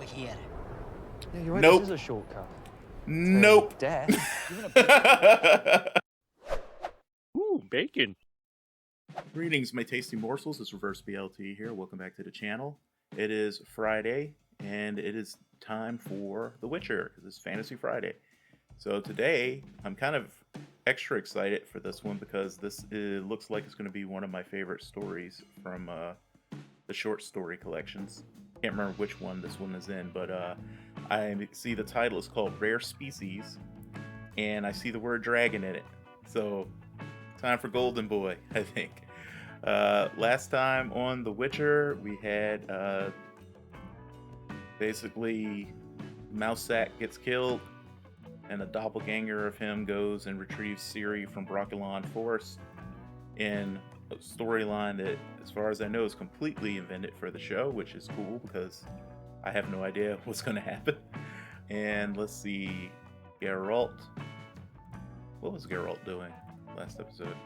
here. Yeah, you're right. Nope. This is a shortcut. Nope. Death. Ooh, bacon. Greetings, my tasty morsels. It's Reverse BLT here. Welcome back to the channel. It is Friday, and it is time for The Witcher, because it's Fantasy Friday. So today, I'm kind of extra excited for this one because this looks like it's going to be one of my favorite stories from the short story collections. Can't remember which one this one is in, but I see the title is called Rare Species, and I see the word dragon in it. So, time for Golden Boy, I think. Last time on The Witcher, we had basically Mousesack gets killed, and a doppelganger of him goes and retrieves Ciri from Broccolon Forest in a storyline that, as far as I know, is completely invented for the show, which is cool because I have no idea what's going to happen. And let's see, Geralt. What was Geralt doing last episode?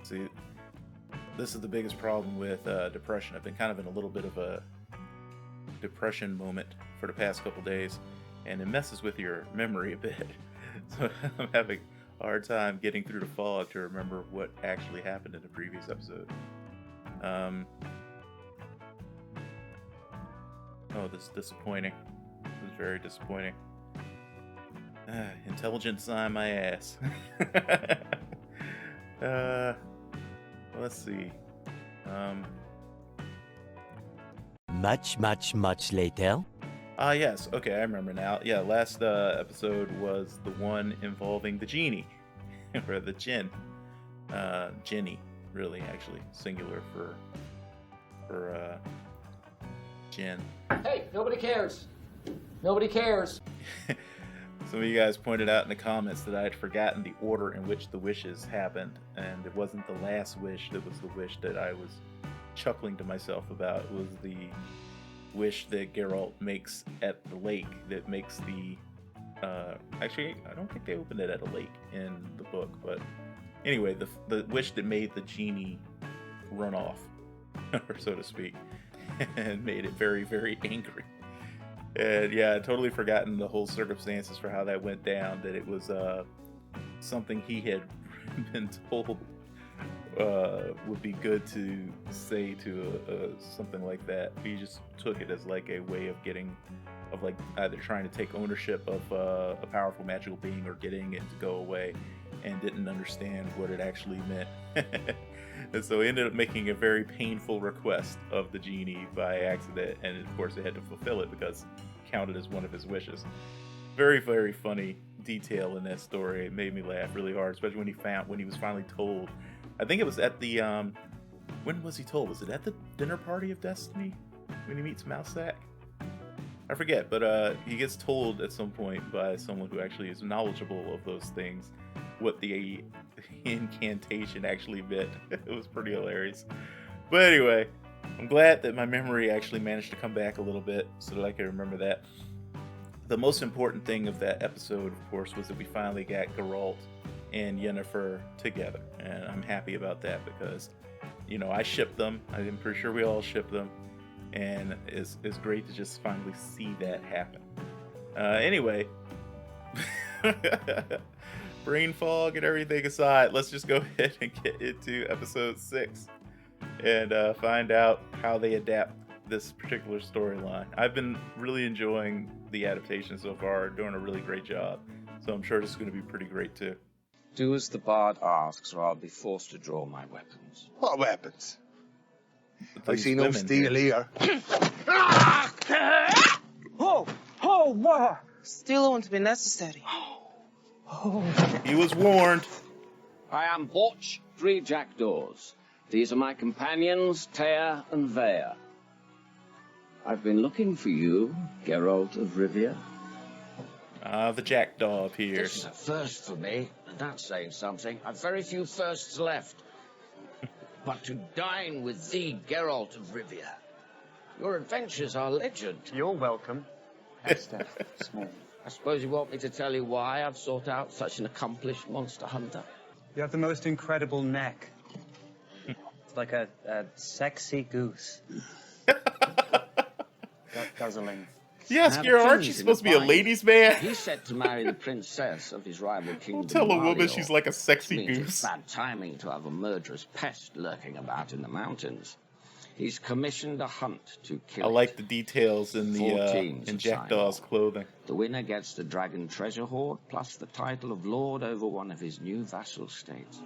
See, this is the biggest problem with depression. I've been kind of in a little bit of a depression moment for the past couple days, and it messes with your memory a bit. So I'm having a hard time getting through the fog to remember what actually happened in the previous episode. Oh, this is disappointing. This is very disappointing. Intelligent sign my ass. Let's see. Much later. Yes. Okay, I remember now. Yeah, last episode was the one involving the genie, or the djinn. Jinny, really, actually, singular for djinn. Hey, nobody cares. Nobody cares. Some of you guys pointed out in the comments that I had forgotten the order in which the wishes happened, and it wasn't the last wish that was the wish that I was chuckling to myself about. It was the wish that Geralt makes at the lake that makes the... actually, I don't think they opened it at a lake in the book, but anyway, the wish that made the genie run off, or so to speak, and made it very, very angry. And yeah, I'd totally forgotten the whole circumstances for how that went down, that it was something he had been told would be good to say to something like that. He just took it as like a way of like either trying to take ownership of a powerful magical being or getting it to go away, and didn't understand what it actually meant. And so he ended up making a very painful request of the genie by accident, and of course it had to fulfill it because it counted as one of his wishes. Very, very funny detail in that story. It made me laugh really hard, especially when he was finally told. I think it was at the when was he told? Was it at the dinner party of Destiny when he meets Mousesack? I forget, but he gets told at some point by someone who actually is knowledgeable of those things what the incantation actually meant. It was pretty hilarious. But anyway, I'm glad that my memory actually managed to come back a little bit so that I can remember that. The most important thing of that episode, of course, was that we finally got Geralt and Yennefer together, and I'm happy about that because, you know, I shipped them. I'm pretty sure we all shipped them, and it's great to just finally see that happen. Anyway, brain fog and everything aside, let's just go ahead and get into episode 6 and find out how they adapt this particular storyline. I've been really enjoying the adaptation so far, doing a really great job, so I'm sure this is going to be pretty great too. Do as the bard asks, or I'll be forced to draw my weapons. What weapons? I These see no women steel here. Oh, wow. Steel won't be necessary. He was warned. I am Borch, 3 Jackdaws. These are my companions, Tear and Vare. I've been looking for you, Geralt of Rivia. The Jackdaw appears. This is a first for me, and that's saying something. I've very few firsts left. But to dine with thee, Geralt of Rivia. Your adventures are legend. You're welcome. Hester, small. I suppose you want me to tell you why I've sought out such an accomplished monster hunter? You have the most incredible neck. It's like a sexy goose. guzzling. Yes, Now, the Geralt, aren't king's you in supposed to be a bind. ladies' man? He's set to marry the princess of his rival kingdom. Don't tell a woman Malio, she's like a sexy which means goose. It's bad timing to have a murderous pest lurking about in the mountains. He's commissioned a hunt to kill I it. like the details in the 4 teams in have signed Jackdaws' on. clothing. The winner gets the dragon treasure hoard, plus the title of lord over one of his new vassal states.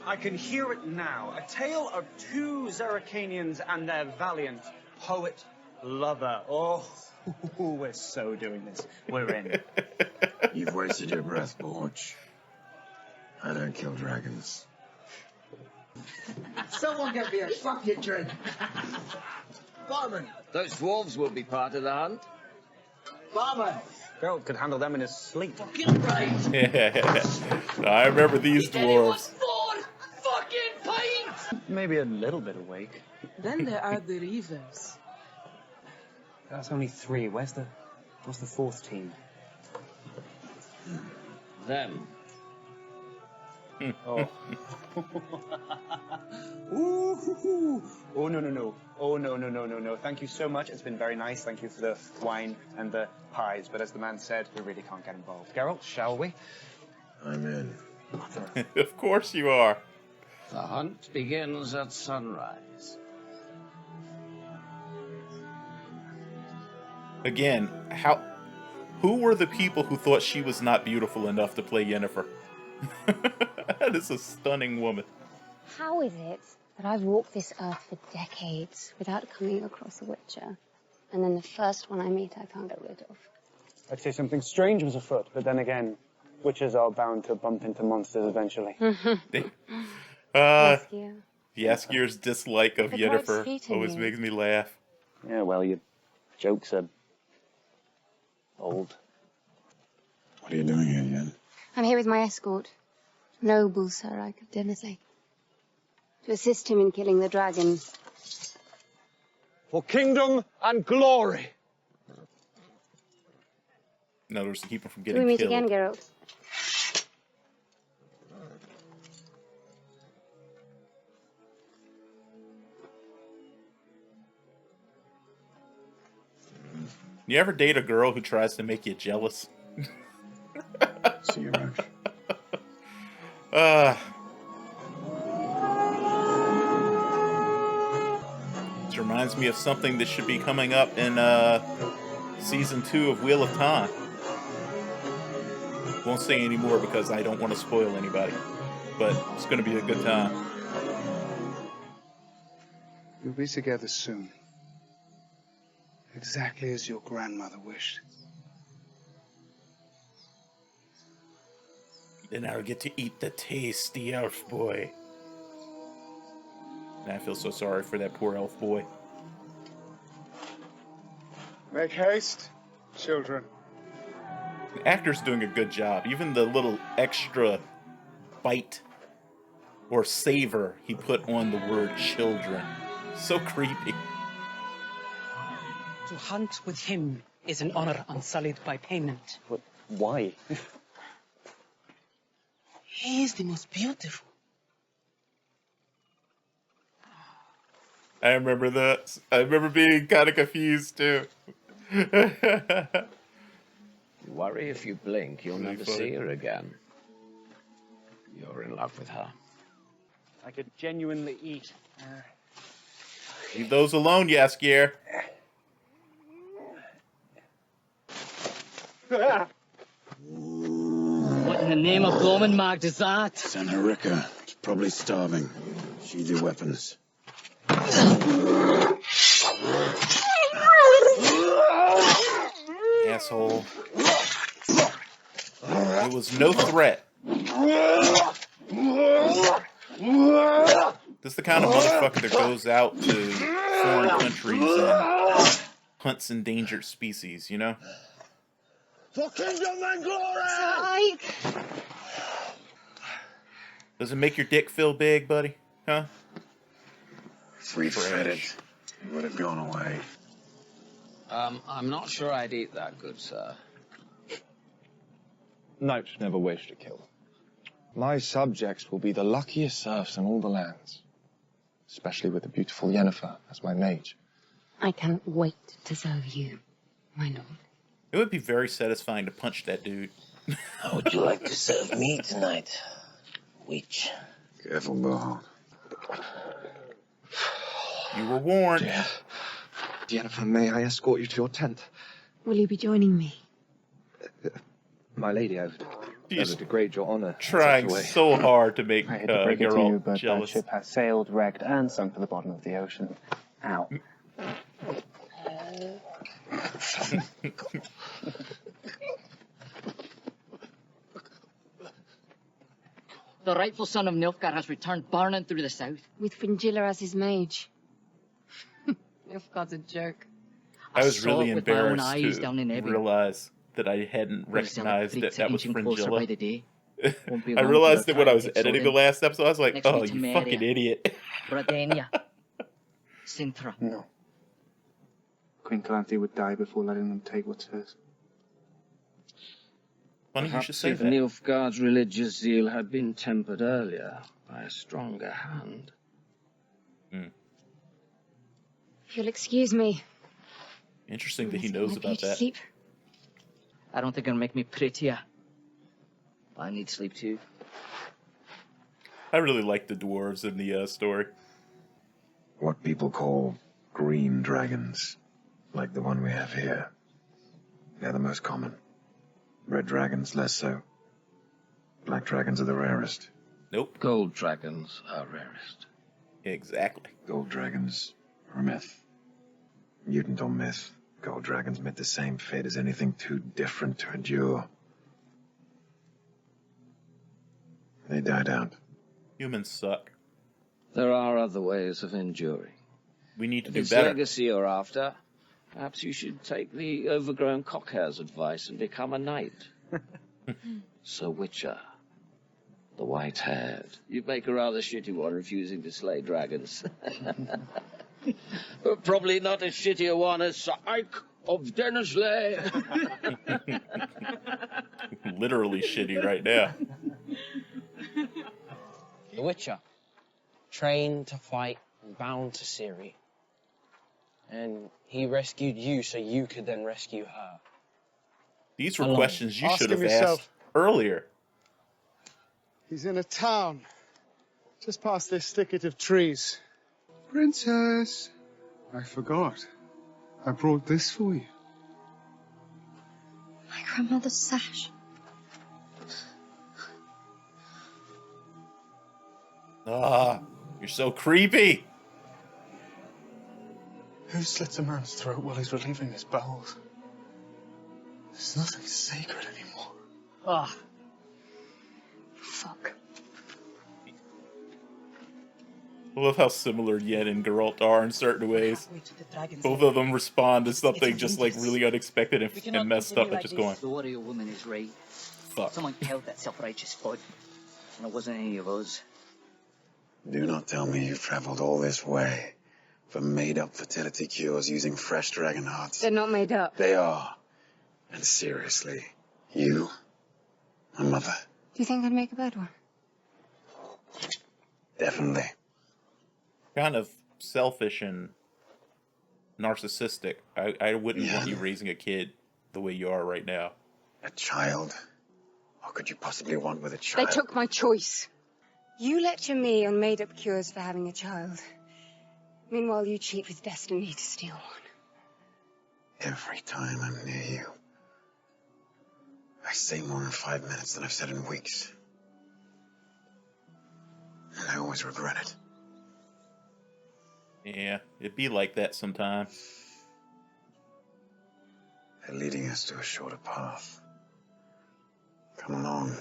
I can hear it now. A tale of 2 Zeracanians and their valiant poet-lover. Oh, we're so doing this. We're in. You've wasted your breath, Borch. I don't kill dragons. Someone get me a fucking drink. Barman. Those dwarves will be part of the hunt. Barman. Geralt could handle them in his sleep. Fucking right. I remember these dwarves. Maybe a little bit awake. Then there are the Reavers. That's only 3. What's the 4th team? Them. Oh. Ooh. Oh, no. Oh, no. Thank you so much. It's been very nice. Thank you for the wine and the pies. But as the man said, we really can't get involved. Geralt, shall we? I'm in. Of course you are. The hunt begins at sunrise. Again, who were the people who thought she was not beautiful enough to play Yennefer? That is a stunning woman. How is it that I've walked this earth for decades without coming across a witcher, and then the first one I meet I can't get rid of? I'd say something strange was afoot, but then again, witches are bound to bump into monsters eventually. Yaskir's dislike of The Yennefer bright always sweet in makes me laugh. Yeah, well, your jokes are old. What are you doing here, Yen? I'm here with my escort. Noble sir, I could dare say. To assist him in killing the dragon. For kingdom and glory! In other words, to keep him from Till getting we meet killed. again, Geralt. You ever date a girl who tries to make you jealous? See you, Roach. This reminds me of something that should be coming up in season 2 of Wheel of Time. Won't say any more because I don't want to spoil anybody, but it's going to be a good time. We'll be together soon. Exactly as your grandmother wished. Then I'll get to eat the tasty elf boy. And I feel so sorry for that poor elf boy. Make haste, children. The actor's doing a good job. Even the little extra bite or savor he put on the word children. So creepy. To hunt with him is an honor unsullied by payment. But why? He is the most beautiful. I remember that. I remember being kind of confused too. You worry if you blink, you'll Really never funny. see her again. You're in love with her. I could genuinely eat. Leave those alone, Yaskier. What in the name of Blomin Mag is that? Sanharika. She's probably starving. She's your weapons. Asshole. It was no threat. This is the kind of motherfucker that goes out to foreign countries and hunts endangered species, you know? For kingdom and glory! Ike! Does it make your dick feel big, buddy? Huh? If we'd fed it, it would have gone away. I'm not sure I'd eat that, good sir. Knights never wish to kill. My subjects will be the luckiest serfs in all the lands, especially with the beautiful Yennefer as my mage. I cannot wait to serve you, my lord. It would be very satisfying to punch that dude. How would you like to serve me tonight, witch? Careful, Bohan. You were warned. Yennefer, may I escort you to your tent? Will you be joining me? My lady, I would degrade your honor. Trying so hard to make I hate to break it to you, Geralt but jealous. that ship has sailed, wrecked, and sunk to the bottom of the ocean. Ow. The rightful son of Nilfgaard has returned burning through the south. With Fringilla as his mage. Nilfgaard's a joke. I was saw really it with my own embarrassed eyes down in to Ebbing. realize that I hadn't recognized that that was Closer by the Fringilla. day. Won't be I long realized till that when I was our tide editing takes the out last episode, I was like, Next oh, week to you Meria. fucking idiot. Bradania. Sintra. No. Queen Calanthe would die before letting them take what's hers. Funny you should say if that. Nilfgaard's religious zeal had been tempered earlier by a stronger hand. If you'll excuse me. Interesting that he knows about that. Sleep. I don't think it'll make me prettier. I need sleep too. I really like the dwarves in the story. What people call green dragons, like the one we have here. They're the most common. Red dragons, less so. Black dragons are the rarest. Nope. Gold dragons are rarest. Exactly. Gold dragons are a myth. Mutant or myth, gold dragons meant the same fate as anything too different to endure. They died out. Humans suck. There are other ways of enduring. We need to If do it's better. legacy you're after, perhaps you should take the overgrown cockhair's advice and become a knight. Sir Witcher, the white-haired. You'd make a rather shitty one refusing to slay dragons. But probably not as shitty a one as Sir Ike of Dennesley. Literally shitty right now. The Witcher, trained to fight and bound to Ciri. And he rescued you so you could then rescue her. These were Alone. questions you Ask should him have yourself. asked earlier. He's in a town, just past this thicket of trees. Princess, I forgot. I brought this for you. My grandmother's sash. Ah, you're so creepy. Who slits a man's throat while he's relieving his bowels? There's nothing sacred anymore. Ah. Fuck. I love how similar Yen and Geralt are in certain ways. Both of them respond to something just like really unexpected and messed up and just going, The warrior woman is right. fuck. Someone killed that self-righteous fud. And it wasn't any of us. Do not tell me you've traveled all this way for made-up fertility cures using fresh dragon hearts. They're not made up. They are. And seriously, you, my mother, Do you think I'd make a bad one? definitely. Kind of selfish and narcissistic. I wouldn't want you raising a kid the way you are right now. A child? What could you possibly want with a They child? took my choice. You lecture me on made-up cures for having a child. Meanwhile, you cheat with destiny to steal one. Every time I'm near you, I say more in 5 minutes than I've said in weeks. And I always regret it. Yeah, it'd be like that sometimes. They're leading us to a shorter path. Come along.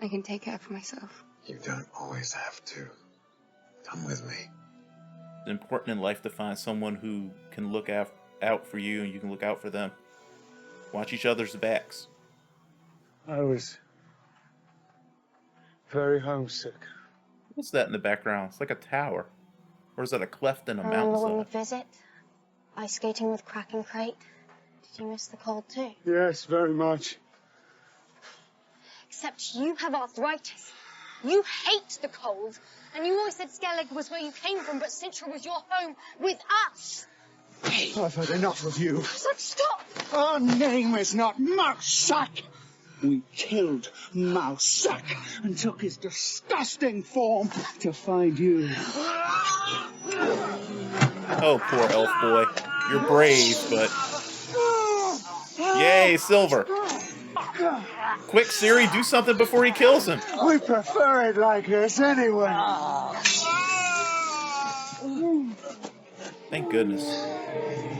I can take care of myself. You don't always have to. Come with me. It's important in life to find someone who can look out for you and you can look out for them. Watch each other's backs. I was very homesick. What's that in the background? It's like a tower. Or is that a cleft in a Remember when we mountainside? visit? Ice skating with Kraken Crate? Did you miss the cold too? Yes, very much. Except you have arthritis. You hate the cold. And you always said Skellig was where you came from, but Sintra was your home with us. I've had enough of you. Stop! Our name is not Mousesack. We killed Mousesack and took his disgusting form to find you. Oh, poor elf boy. You're brave, but... Yay, silver. Quick, Ciri, do something before he kills him. We prefer it like this anyway. Thank goodness.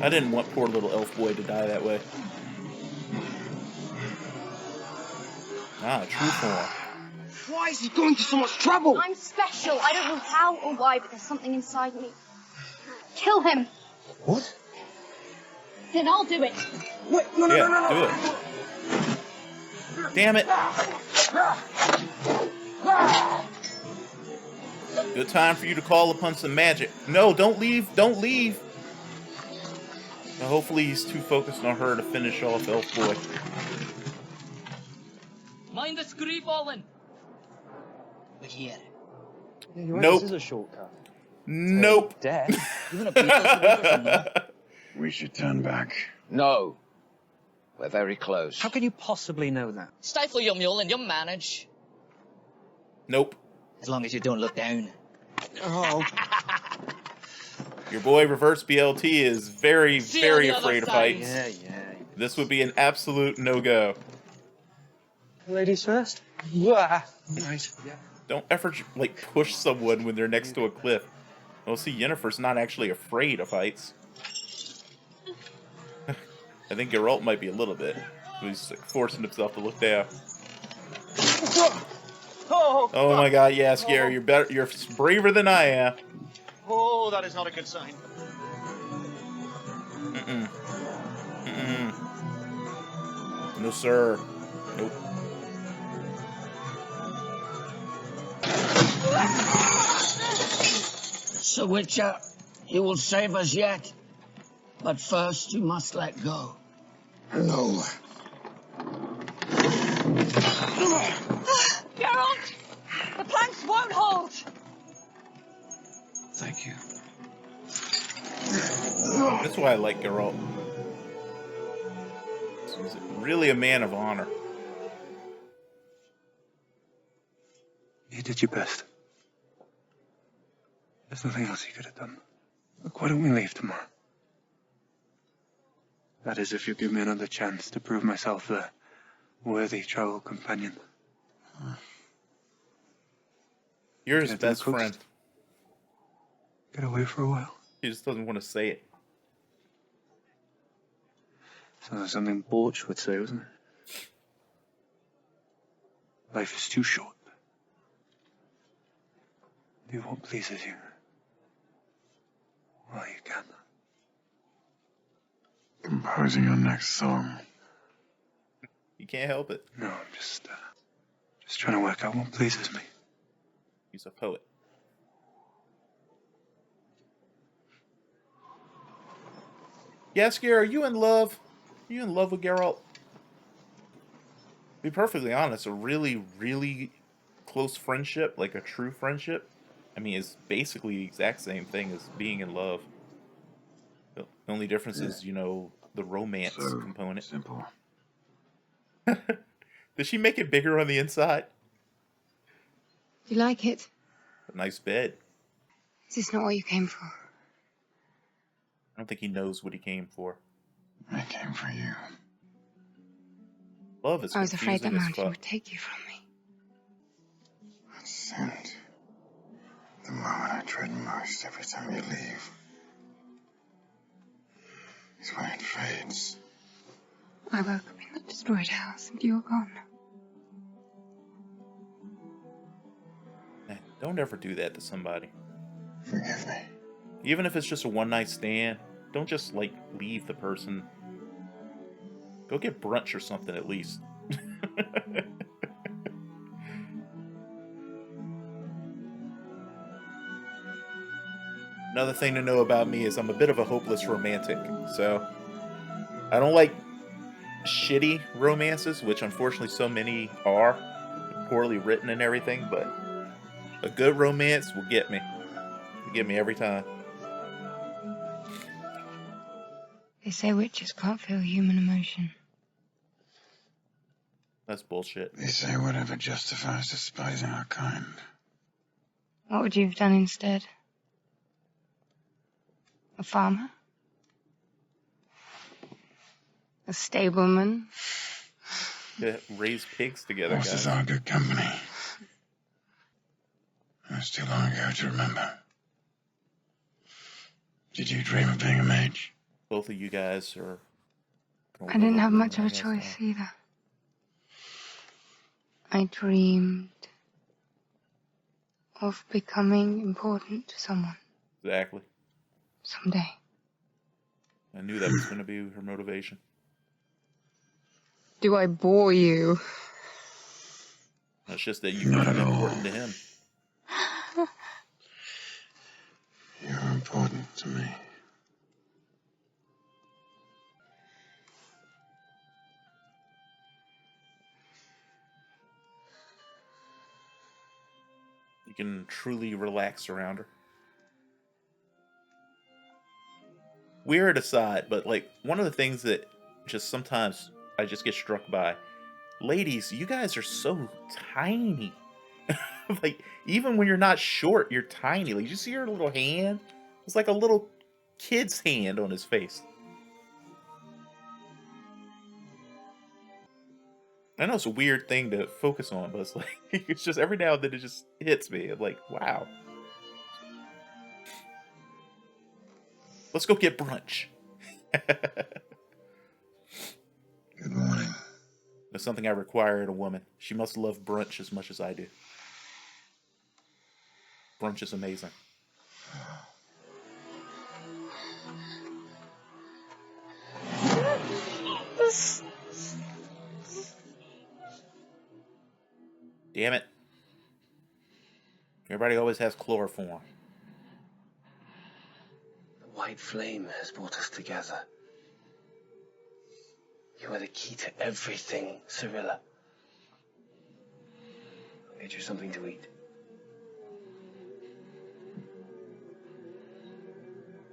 I didn't want poor little elf boy to die that way. Ah, true form. Why is he going to so much trouble? I'm special. I don't know how or why, but there's something inside me. Kill him. What? Then I'll do it. Wait, no, Do it. Damn it. Good time for you to call upon some magic. No, don't leave. Don't leave. Now, hopefully he's too focused on her to finish off elf boy. Mind the scree falling. We're here. Yeah, you're right, Nope. This is a shortcut. Nope. Death. Even a people We should turn back. No. We're very close. How can you possibly know that? Stifle your mule and you'll manage. Nope. As long as you don't look down. Oh. Your boy Reverse BLT is very, very afraid of heights. Yeah. This would be an absolute no-go. Ladies first? Right. Yeah. Don't ever, like, push someone when they're next to a cliff. Well, see, Yennefer's not actually afraid of heights. I think Geralt might be a little bit. He's like, forcing himself to look down. Oh my god, yeah, Scary, you're better. You're braver than I am. Oh, that is not a good sign. No, sir. Nope. So, Witcher, you will save us yet. But first, you must let go. No. Geralt! The planks won't hold! Thank you. That's why I like Geralt. He's really a man of honor. You did your best. There's nothing else you could have done. Look, why don't we leave tomorrow? That is, if you give me another chance to prove myself a worthy travel companion. You're his Can I do best the cooks? friend. Get away for a while. He just doesn't want to say it. Sounds like something Borch would say, wasn't it? Life is too short. Do what pleases you. While you can. Composing your next song. You can't help it. No, I'm just trying to work out what pleases me. He's a poet. Yaskier, are you in love? Are you in love with Geralt? To be perfectly honest, a really, really close friendship, like a true friendship, I mean, is basically the exact same thing as being in love. The only difference is, you know, the romance component. Simple. Did she make it bigger on the inside? You like it? A nice bed. Is this not what you came for? I don't think he knows what he came for. I came for you. Love is I was afraid that confusing as mountain fuck. would take you from me. It's sent. The moment I dread most every time you leave is when it fades. I woke up in that destroyed house and you were gone. Man, don't ever do that to somebody. Forgive me. Even if it's just a one-night stand, don't just, like, leave the person. Go get brunch or something at least. Another thing to know about me is I'm a bit of a hopeless romantic, so I don't like shitty romances, which unfortunately so many are, poorly written and everything, but a good romance will get me. It'll get me every time. They say witches can't feel human emotion. That's bullshit. They say whatever justifies despising our kind. What would you have done instead? A farmer? A stableman? Yeah, raise pigs together, Horses guys. are good company. It's too long ago to remember. Did you dream of being a mage? Both of you guys are... I didn't have much of a choice either. I dreamed of becoming important to someone. Exactly. Someday. I knew that was going to be her motivation. Do I bore you? It's just that you become important to him. You're important to me. You can truly relax around her. Weird aside, but like one of the things that just sometimes I just get struck by, ladies, you guys are so tiny. Like even when you're not short, you're tiny. Like you see her little hand? It's like a little kid's hand on his face. I know it's a weird thing to focus on, but it's like it's just every now and then it just hits me. I'm like, wow. Let's go get brunch. Good morning. That's something I require in a woman. She must love brunch as much as I do. Brunch is amazing. Damn it. Everybody always has chloroform. The white flame has brought us together. You are the key to everything, Cirilla. I'll get you something to eat.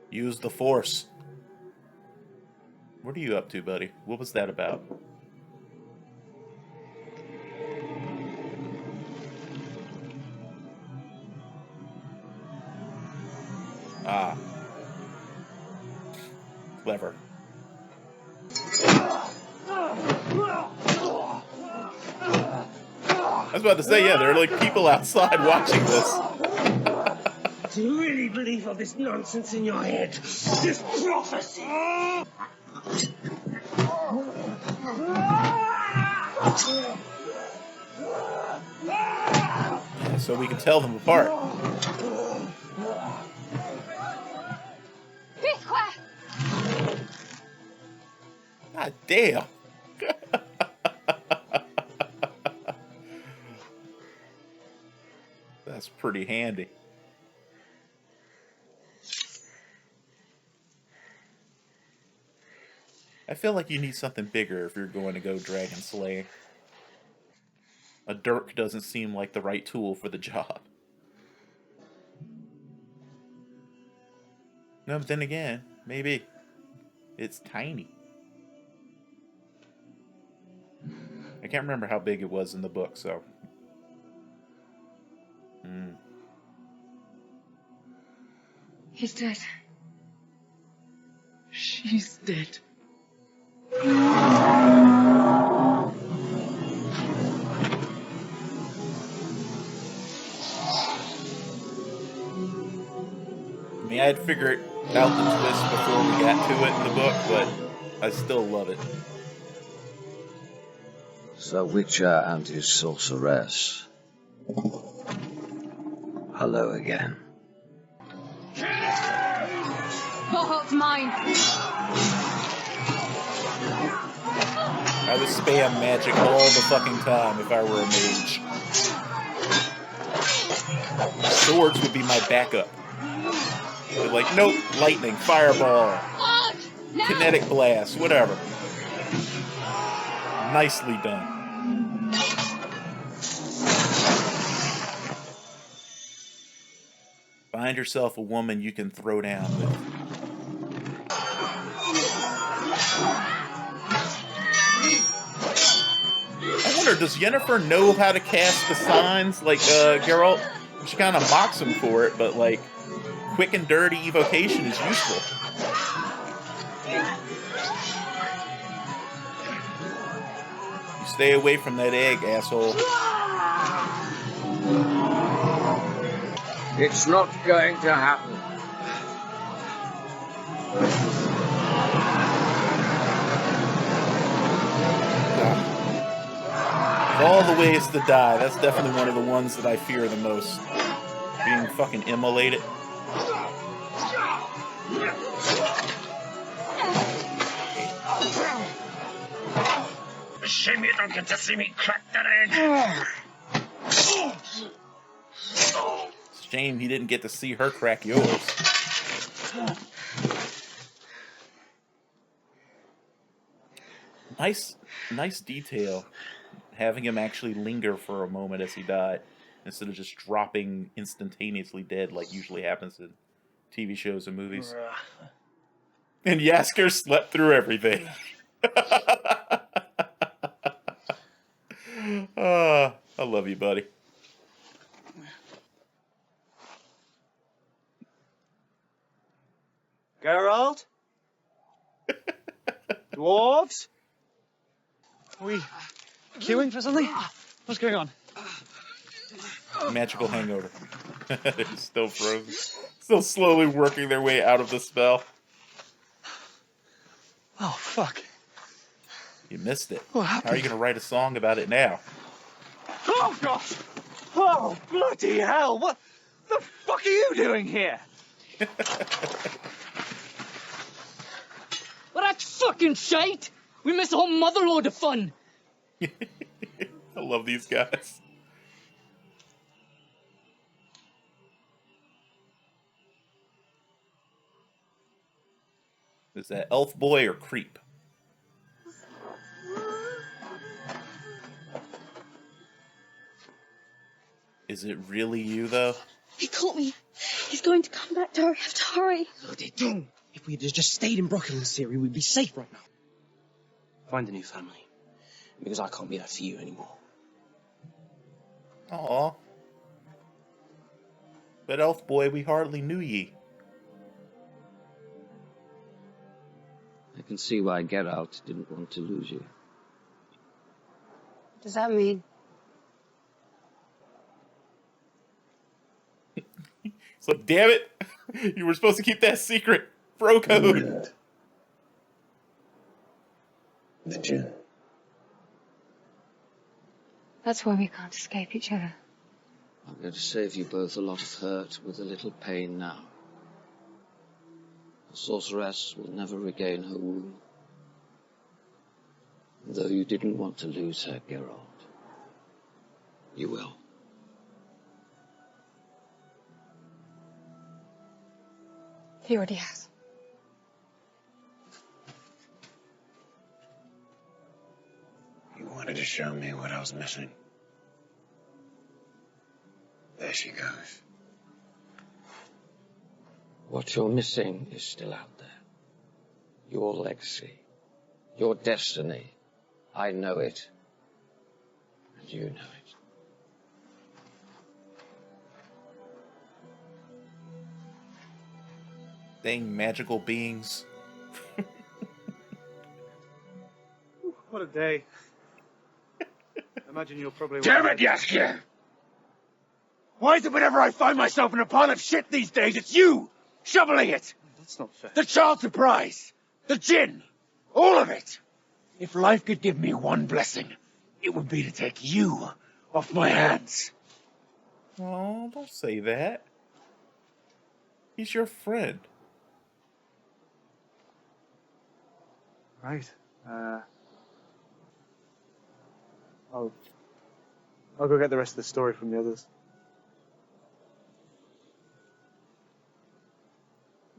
Use the force. What are you up to, buddy? What was that about? Ah. Clever. I was about to say, yeah, there are like people outside watching this. Do you really believe all this nonsense in your head? This prophecy! So we can tell them apart. God damn. That's pretty handy. I feel like you need something bigger if you're going to go dragon slaying. A dirk doesn't seem like the right tool for the job. No, but then again, maybe. It's tiny. I can't remember how big it was in the book, so... He's dead. She's dead. I mean, I had figured out the twist before we got to it in the book, but I still love it. Sir Witcher and his sorceress. Hello again. Boholt's mine. I would spam magic all the fucking time if I were a mage. Swords would be my backup. But like, nope, lightning, fireball, kinetic blast, whatever. Nicely done. Find yourself a woman you can throw down with. wonder, does Yennefer know how to cast the signs like Geralt? She kind of mocks him for it, but like, quick and dirty evocation is useful. You stay away from that egg, asshole. It's not going to happen. Of all the ways to die, that's definitely one of the ones that I fear the most. Being fucking immolated. Shame you don't get to see me crack that egg. Shame he didn't get to see her crack yours. Nice detail. Having him actually linger for a moment as he died, instead of just dropping instantaneously dead like usually happens in TV shows and movies. And Yasker slept through everything. I love you, buddy. Geralt? Dwarves? Are we queuing for something? What's going on? Magical hangover. They're still frozen. Still slowly working their way out of the spell. Oh, fuck. You missed it. What How happened? are you going to write a song about it now? Oh, gosh! Oh, bloody hell! What the fuck are you doing here? Well, that's fucking shite! We missed a whole motherload of fun! I love these guys. Is that elf boy or creep? Is it really you, though? He caught me. He's going to come back to her. I have to hurry. Bloody don't. If we'd just stayed in Brooklyn, Ciri, we'd be safe right now. Find a new family. Because I can't be there for you anymore. Aw. But elf boy, we hardly knew ye. I can see why Geralt didn't want to lose you. Does that mean? It's like, damn it! You were supposed to keep that secret. Bro code. The gin. That's why we can't escape each other. I'm going to save you both a lot of hurt with a little pain now. The sorceress will never regain her womb. Though you didn't want to lose her, Geralt, you will. He already has. You wanted to show me what I was missing. There she goes. What you're missing is still out there. Your legacy. Your destiny. I know it. And you know it. Dang magical beings. What a day. Imagine you're probably... Damn it, Yasker! Why is it whenever I find myself in a pile of shit these days, it's you shoveling it? That's not fair. The child surprise, the gin, all of it. If life could give me one blessing, it would be to take you off my hands. Oh, don't say that. He's your friend. Right. I'll go get the rest of the story from the others.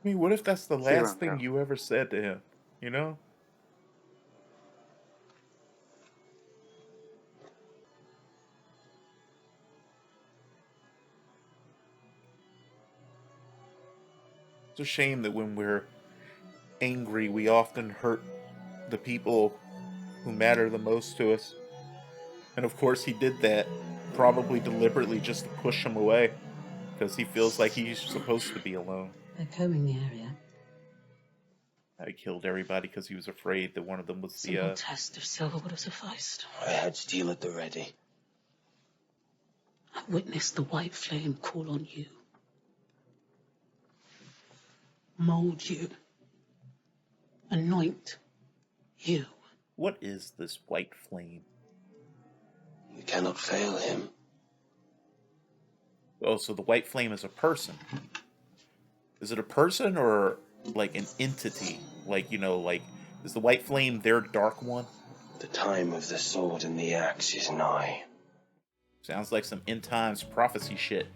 I mean, what if that's the See you last around, thing Carol. you ever said to him? You know? It's a shame that when we're angry, we often hurt the people who matter the most to us. And of course he did that probably deliberately just to push him away, because he feels like he's supposed to be alone. They're combing the area. He killed everybody because he was afraid that one of them was Simple the test of silver would have sufficed. I had steel at the ready. I witnessed the white flame call on you. Mold you. Anoint you. What is this white flame? You cannot fail him. Oh, so the white flame is a person. Is it a person or like an entity? Like, you know, like, is the white flame their dark one? The time of the sword and the axe is nigh. Sounds like some end times prophecy shit.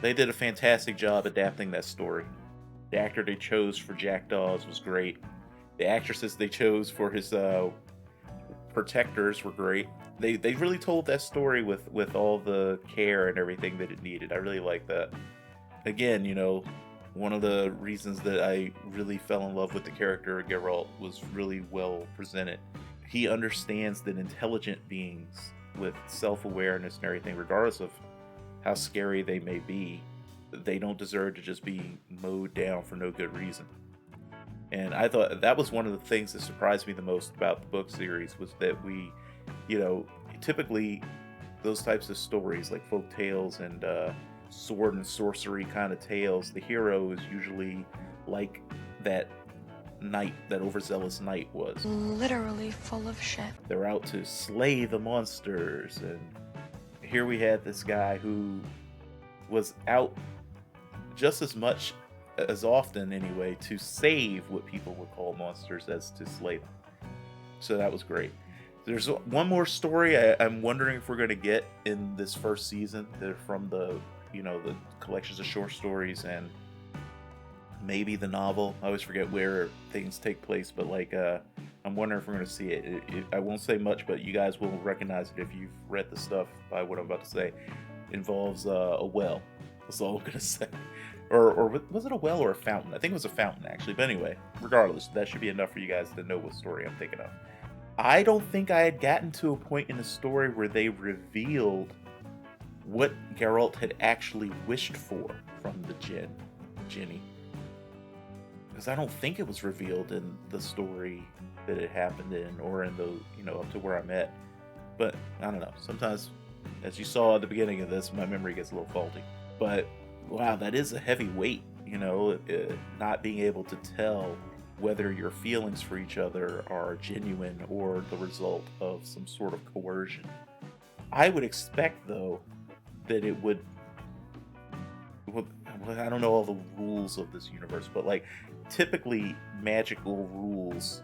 They did a fantastic job adapting that story. The actor they chose for Jackdaws was great. The actresses they chose for his protectors were great. They really told that story with all the care and everything that it needed. I really like that. Again, you know, one of the reasons that I really fell in love with the character of Geralt was really well presented. He understands that intelligent beings with self-awareness and everything, regardless of how scary they may be, they don't deserve to just be mowed down for no good reason. And I thought that was one of the things that surprised me the most about the book series, was that we, you know, typically those types of stories like folk tales and sword and sorcery kind of tales, the hero is usually like that knight, that overzealous knight was. Literally full of shit. They're out to slay the monsters, and here we had this guy who was out just as much, as often anyway, to save what people would call monsters as to slay them. So that was great. There's one more story I'm wondering if we're going to get in this first season. They're from the, you know, the collections of short stories and maybe the novel. I always forget where things take place, but like I'm wondering if we're going to see it. I won't say much, but you guys will recognize it if you've read the stuff by what I'm about to say. It involves a well. That's all I'm going to say. Or was it a well or a fountain? I think it was a fountain, actually. But anyway, regardless, that should be enough for you guys to know what story I'm thinking of. I don't think I had gotten to a point in the story where they revealed what Geralt had actually wished for from the Jinni. Because I don't think it was revealed in the story that it happened in, or in the, you know, up to where I'm at. But I don't know. Sometimes, as you saw at the beginning of this, my memory gets a little faulty. But wow, that is a heavy weight, you know, not being able to tell whether your feelings for each other are genuine or the result of some sort of coercion. I would expect, though, that it would, well, I don't know all the rules of this universe, but like typically magical rules,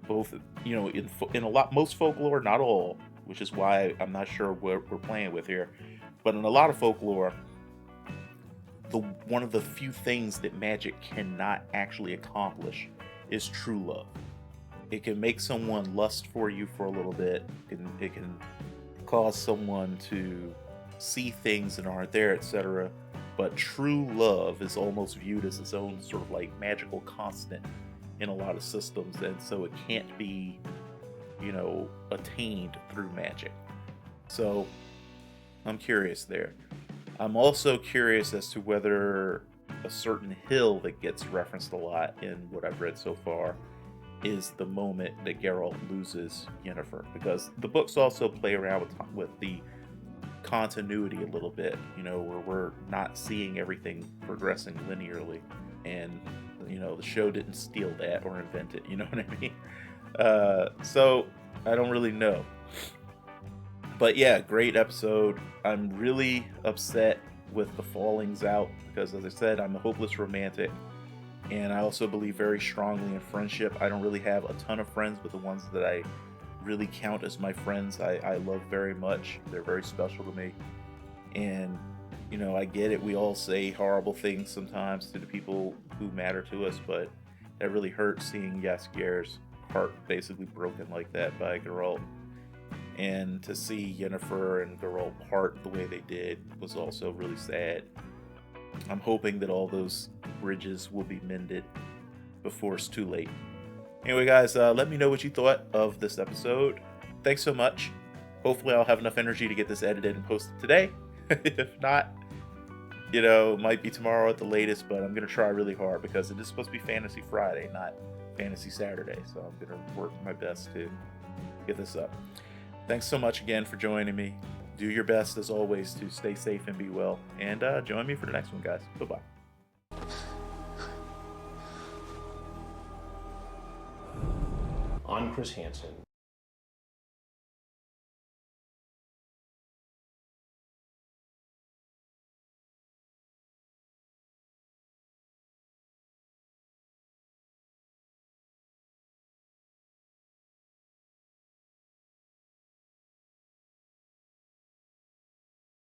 both, you know, in a lot, most folklore, not all, which is why I'm not sure what we're playing with here, but in a lot of folklore, one of the few things that magic cannot actually accomplish is true love. It can make someone lust for you for a little bit. It can cause someone to see things that aren't there, etc. But true love is almost viewed as its own sort of like magical constant in a lot of systems, and so it can't be, you know, attained through magic. So I'm curious there. I'm also curious as to whether a certain hill that gets referenced a lot in what I've read so far is the moment that Geralt loses Yennefer, because the books also play around with the continuity a little bit, you know, where we're not seeing everything progressing linearly, and, you know, the show didn't steal that or invent it, you know what I mean? So I don't really know. But yeah, great episode. I'm really upset with the fallings out because, as I said, I'm a hopeless romantic, and I also believe very strongly in friendship. I don't really have a ton of friends, but the ones that I really count as my friends, I love very much. They're very special to me. And, you know, I get it. We all say horrible things sometimes to the people who matter to us, but that really hurts seeing Yasgir's heart basically broken like that by Geralt. And to see Yennefer and Geralt part the way they did was also really sad. I'm hoping that all those bridges will be mended before it's too late. Anyway, guys, let me know what you thought of this episode. Thanks so much. Hopefully I'll have enough energy to get this edited and posted today. If not, you know, it might be tomorrow at the latest, but I'm going to try really hard because it is supposed to be Fantasy Friday, not Fantasy Saturday. So I'm going to work my best to get this up. Thanks so much again for joining me. Do your best, as always, to stay safe and be well. And join me for the next one, guys. Bye-bye. I'm Chris Hansen.